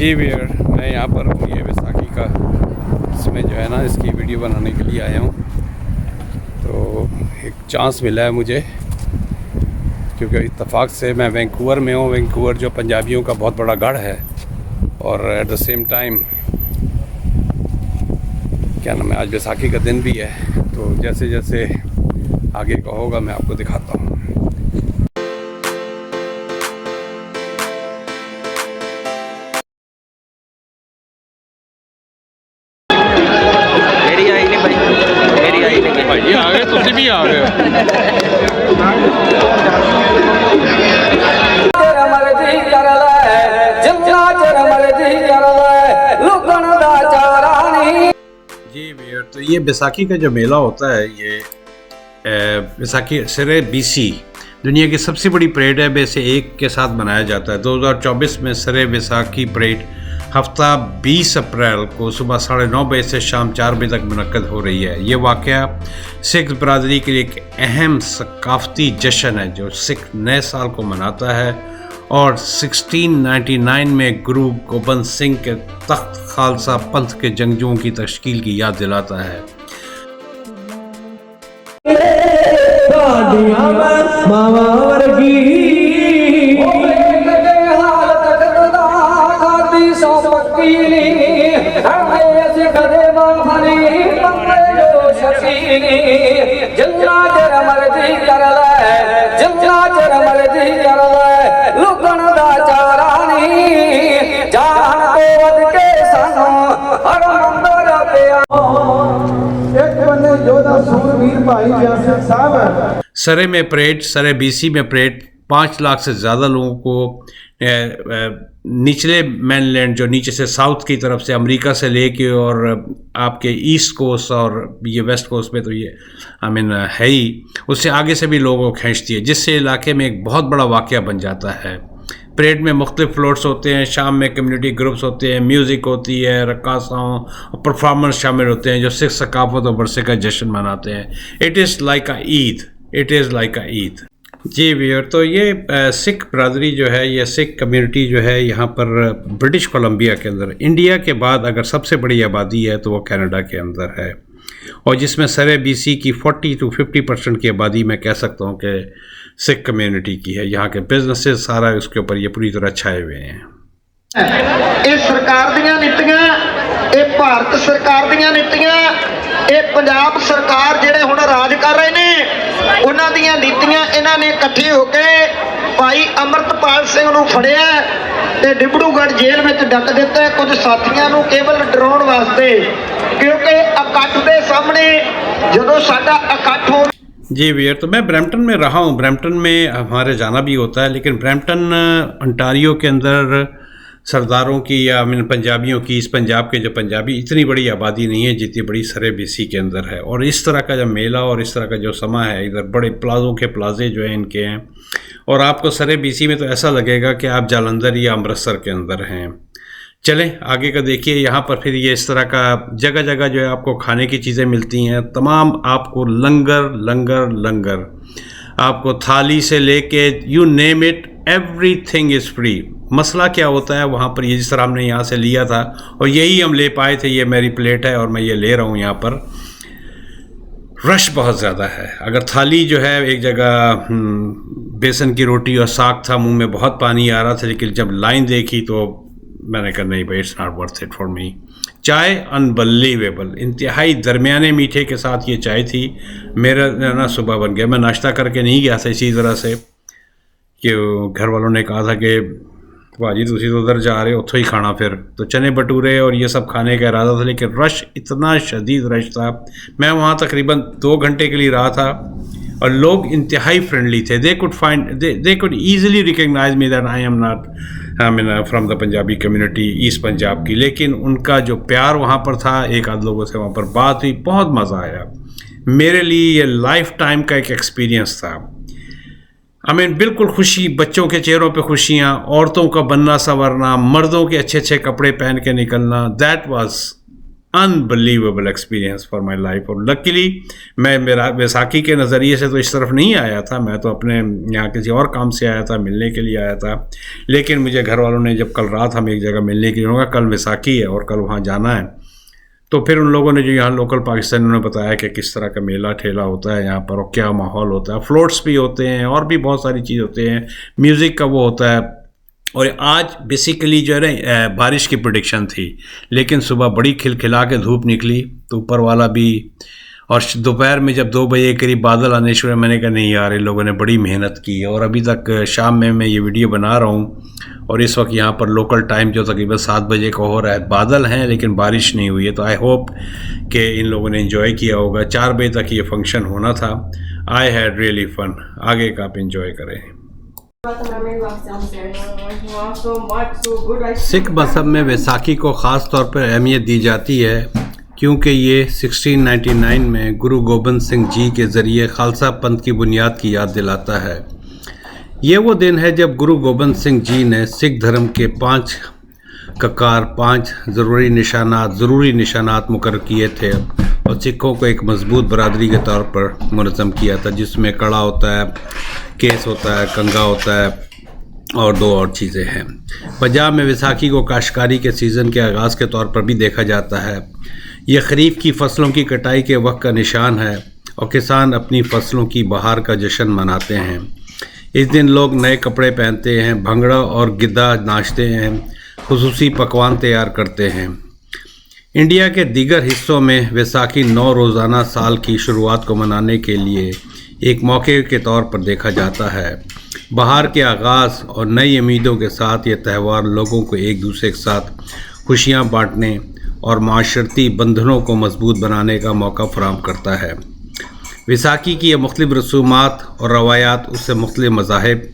जी भैया, मैं यहाँ पर हूँ, ये बैसाखी का इसमें जो है ना इसकी वीडियो बनाने के लिए आया हूँ। तो एक चांस मिला है मुझे, क्योंकि इत्तेफाक से मैं वैंकूवर में हूँ। वैंकूवर जो पंजाबियों का बहुत बड़ा गढ़ है, और एट द सेम टाइम क्या नाम है, आज बैसाखी का दिन भी है। तो जैसे जैसे आगे का होगा मैं आपको दिखाता हूँ। भाई आ गए, तुम भी आ गए। जी भैया, तो ये बैसाखी का जो मेला होता है, ये बैसाखी सरे बीसी दुनिया की सबसे बड़ी परेड है। वैसे एक के साथ मनाया जाता है। 2024 में सरे बैसाखी परेड हफ्ता 20 अप्रैल को सुबह 9:30 बजे से शाम 4 बजे तक मुनक्कद हो रही है। ये वाक़या सिख बरदरी के लिए एक अहम सकाफ़ती जश्न है जो सिख नए साल को मनाता है और 1699 में गुरु गोबिंद सिंह के तख्त खालसा पंथ के जंगजुओं की तश्कील की याद दिलाता है। सरे में परेड, सरे बीसी में परेड 5 लाख से ज़्यादा लोगों को निचले मेनलैंड, जो नीचे से साउथ की तरफ से अमेरिका से लेके और आपके ईस्ट कोस्ट और ये वेस्ट कोस्ट में तो ये है ही, उससे आगे से भी लोगों को खींचती है, जिससे इलाके में एक बहुत बड़ा वाक़या बन जाता है। परेड में मुख्तलिफ फ्लोट्स होते हैं, शाम में कम्युनिटी ग्रुप्स होते हैं, म्यूज़िक होती है, रक्कासाओं और परफॉर्मेंस शामिल होते हैं जो सिख सकाफत और वर्षे का जश्न मनाते हैं। It is like a Eid, it is like a Eid. जी भैया, तो ये सिख बरदरी जो है, ये सिख कम्युनिटी जो है यहाँ पर ब्रिटिश कोलंबिया के अंदर, इंडिया के बाद अगर सबसे बड़ी आबादी है तो वो कनाडा के अंदर है, और जिसमें सरे बीसी की 40 to 50% की आबादी मैं कह सकता हूँ कि सिख कम्युनिटी की है। यहाँ के बिजनेसेस सारा उसके ऊपर ये पूरी तरह छाए हुए हैं। ये सरकार ਦੀਆਂ नीतियां, ये भारत सरकार ਦੀਆਂ नीतियां, ये पंजाब सरकार ਜਿਹੜੇ ਹੁਣ ਰਾਜ ਕਰ ਰਹੇ ਨੇ ਉਹਨਾਂ ਦੀਆਂ ਨੀਤੀਆਂ ਇਹਨਾਂ ਨੇ ਇਕੱਠੇ ਹੋ ਕੇ ਭਾਈ ਅਮਰਤਪਾਲ ਸਿੰਘ ਨੂੰ ਫੜਿਆ ਤੇ ਡਿਬੜੂਗੜ੍ਹ ਜੇਲ੍ਹ ਵਿੱਚ ਡੱਕ ਦਿੱਤਾ ਕੁਝ ਸਾਥੀਆਂ ਨੂੰ ਕੇਵਲ ਡਰਾਉਣ ਵਾਸਤੇ, क्योंकि इकट्ठ के सामने जो साडा इकट्ठ हो। जी भैया, तो मैं ब्रैम्पटन में रहा हूँ। ब्रैम्पटन में हमारे जाना भी होता है, लेकिन ब्रैम्पटन अंटारियो के अंदर सरदारों की या पंजाबियों की, इस पंजाब के जो पंजाबी, इतनी बड़ी आबादी नहीं है जितनी बड़ी सरे बीसी के अंदर है। और इस तरह का जब मेला और इस तरह का जो समा है, इधर बड़े प्लाजों के प्लाजे जो हैं इनके हैं, और आपको सरे बीसी में तो ऐसा लगेगा कि आप जालंधर या अमृतसर के अंदर हैं। चलें आगे का देखिए। यहाँ पर फिर ये इस तरह का जगह जगह जो है आपको खाने की चीज़ें मिलती हैं, तमाम आपको लंगर लंगर लंगर, आपको थाली से लेके you name it, everything is free. मसला क्या होता है वहाँ पर, ये जिस तरह हमने यहाँ से लिया था और यही हम ले पाए थे, ये मेरी प्लेट है और मैं ये ले रहा हूँ, यहाँ पर रश बहुत ज़्यादा है। अगर थाली जो है, एक जगह बेसन की रोटी और साग था, मुंह में बहुत पानी आ रहा था, लेकिन जब लाइन देखी तो मैंने कहा नहीं भाई, it's not worth it for me. चाय अनबलीवेबल, इंतहाई दरमियाने मीठे के साथ ये चाय थी। मेरा ना सुबह बन गया। मैं नाश्ता करके नहीं गया था इसी तरह से कि घर वालों ने कहा था कि भाजी तुसी तो उधर जा रहे हो, उत्थों ही खाना। फिर तो चने भटूरे और ये सब खाने का इरादा था, लेकिन रश, इतना शदीद रश था। मैं वहाँ तकरीबन 2 घंटे के लिए रहा था और लोग इंतहाई फ्रेंडली थे। They could easily recognise me that I am not from the Punjabi community East Punjab की, लेकिन उनका जो प्यार वहाँ पर था, एक आध लोगों से वहाँ पर बात हुई, बहुत मज़ा आया। मेरे लिए ये लाइफ टाइम का एक एक्सपीरियंस था। बिल्कुल खुशी, बच्चों के चेहरों पे खुशियाँ, औरतों का बनना संवरना, मर्दों के अच्छे अच्छे कपड़े पहन के निकलना, that was unbelievable experience for my life. और लकीली मैं मेरा बैसाखी के नज़रिए से तो इस तरफ नहीं आया था, मैं तो अपने यहाँ किसी और काम से आया था, मिलने के लिए आया था। लेकिन मुझे घर वालों ने जब कल रात हम एक जगह मिलने के लिए होगा, कल बैसाखी है और कल वहाँ जाना है, तो फिर उन लोगों ने जो यहाँ लोकल पाकिस्तानियों ने बताया कि किस तरह का मेला ठेला होता है यहाँ पर और क्या माहौल होता है, फ्लोट्स भी होते हैं और भी बहुत सारी चीज़ होते हैं, म्यूज़िक का वो होता है। और आज बेसिकली जो है ना बारिश की प्रोडिक्शन थी, लेकिन सुबह बड़ी खिलखिला के धूप निकली, तो ऊपर वाला भी। और दोपहर में जब 2 बजे के करीब बादल आने शुरू, मैंने कहा नहीं यार, इन लोगों ने बड़ी मेहनत की है। और अभी तक शाम में मैं ये वीडियो बना रहा हूँ और इस वक्त यहाँ पर लोकल टाइम जो तकरीबन 7 बजे का हो रहा है, बादल हैं लेकिन बारिश नहीं हुई है। तो आई होप कि इन लोगों ने इन्जॉय किया होगा। 4 बजे तक ये फंक्शन होना था। I had really fun. आगे का आप इंजॉय करें। सिख मज़हब में वैसाखी को ख़ास तौर पर अहमियत दी जाती है क्योंकि ये 1699 में गुरु गोबिंद सिंह जी के ज़रिए खालसा पंथ की बुनियाद की याद दिलाता है। ये वो दिन है जब गुरु गोबिंद सिंह जी ने सिख धर्म के 5 ककार 5 ज़रूरी निशानात मुकर्रर किए थे और सिखों को एक मजबूत बरादरी के तौर पर मुनज़्ज़म किया था, जिसमें कड़ा होता है, केस होता है, कंगा होता है और 2 और चीज़ें हैं। पंजाब में वैसाखी को काश्तकारी के सीज़न के आगाज़ के तौर पर भी देखा जाता है। यह खरीफ की फसलों की कटाई के वक्त का निशान है और किसान अपनी फसलों की बहार का जश्न मनाते हैं। इस दिन लोग नए कपड़े पहनते हैं, भंगड़ा और गिद्धा नाचते हैं, खुसूसी पकवान तैयार करते हैं। इंडिया के दीगर हिस्सों में वैसाखी 9 रोज़ाना साल की शुरुआत को मनाने के लिए एक मौके के तौर पर देखा जाता है। बहार के आगाज़ और नई उम्मीदों के साथ ये त्यौहार लोगों को एक दूसरे के साथ खुशियाँ बांटने और माशरती बंधनों को मजबूत बनाने का मौका फराहम करता है। वैसाखी की ये मुख्तलिफ़ रसूमात और रवायात उससे मुख्तलिफ़ मज़ाहिब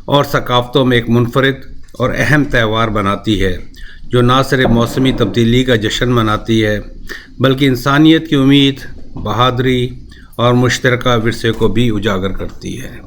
और सकाफ़तों में एक मुनफरिद और अहम त्यौहार बनाती है, जो ना सिर्फ मौसमी तब्दीली का जश्न मनाती है बल्कि इंसानियत की उम्मीद, बहादुरी और मुश्तरका विरसे को भी उजागर करती है।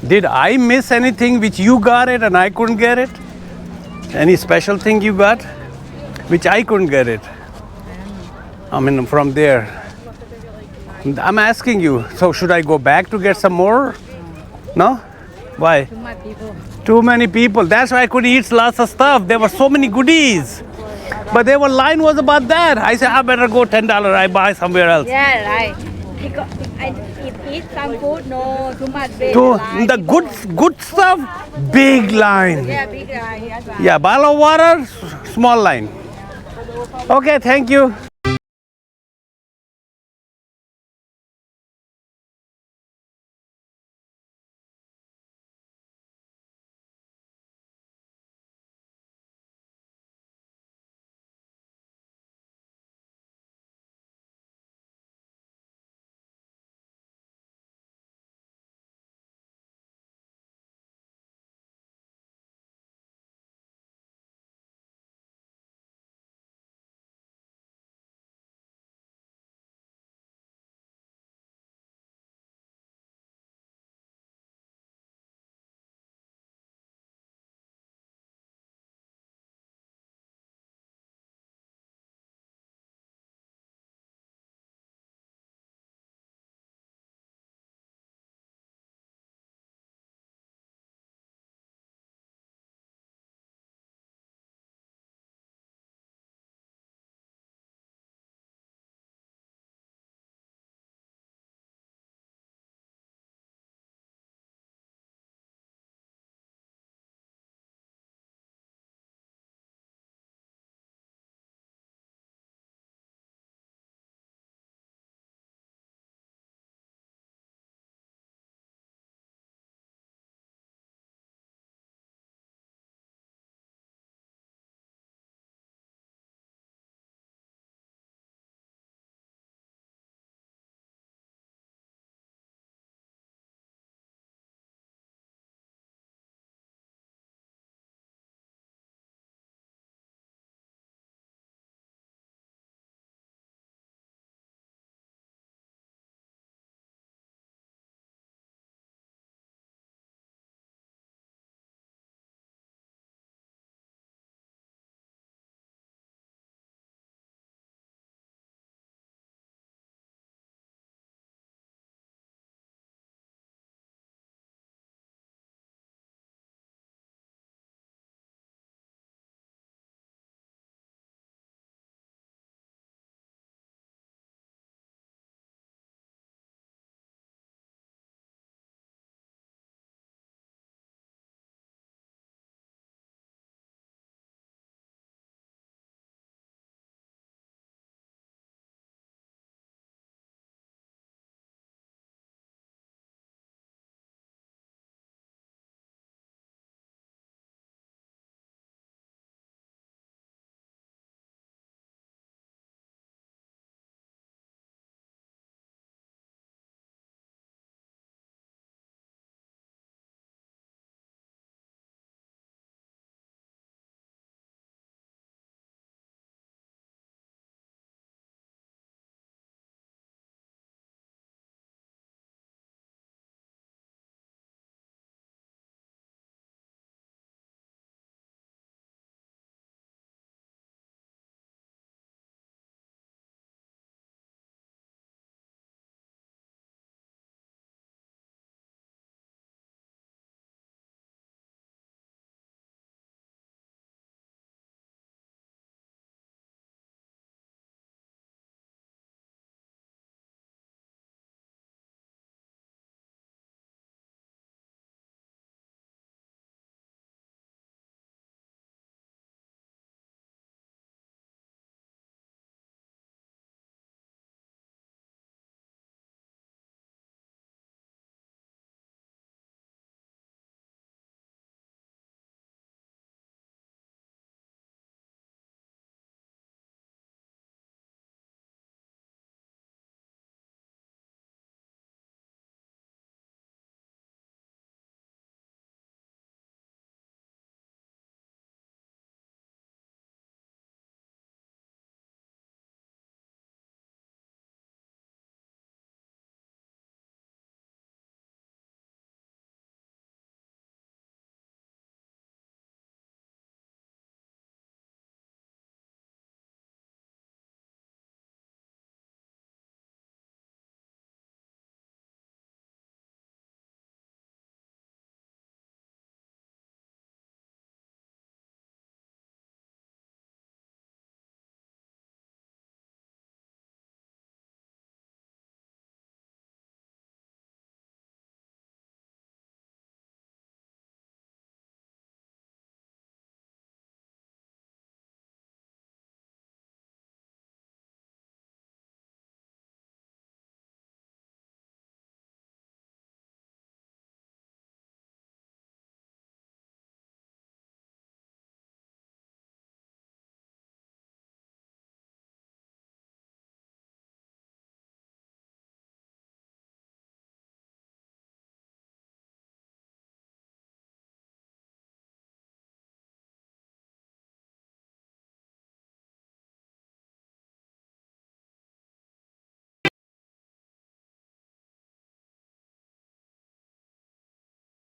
Did I miss anything which you got it and I couldn't get it? Any special thing you got which I couldn't get it? I mean, from there. I'm asking you. So should I go back to get some more? No? Why? Too much people. Too many people. That's why I could eat lots of stuff. There were so many goodies. But their line was about that. I said, I better go $10. I buy somewhere else. Yeah, right. Because I eat some food, no, too much big To line. the good stuff, big line. Yeah, big line. That's right. Yeah, bottle of water, small line. Okay, thank you.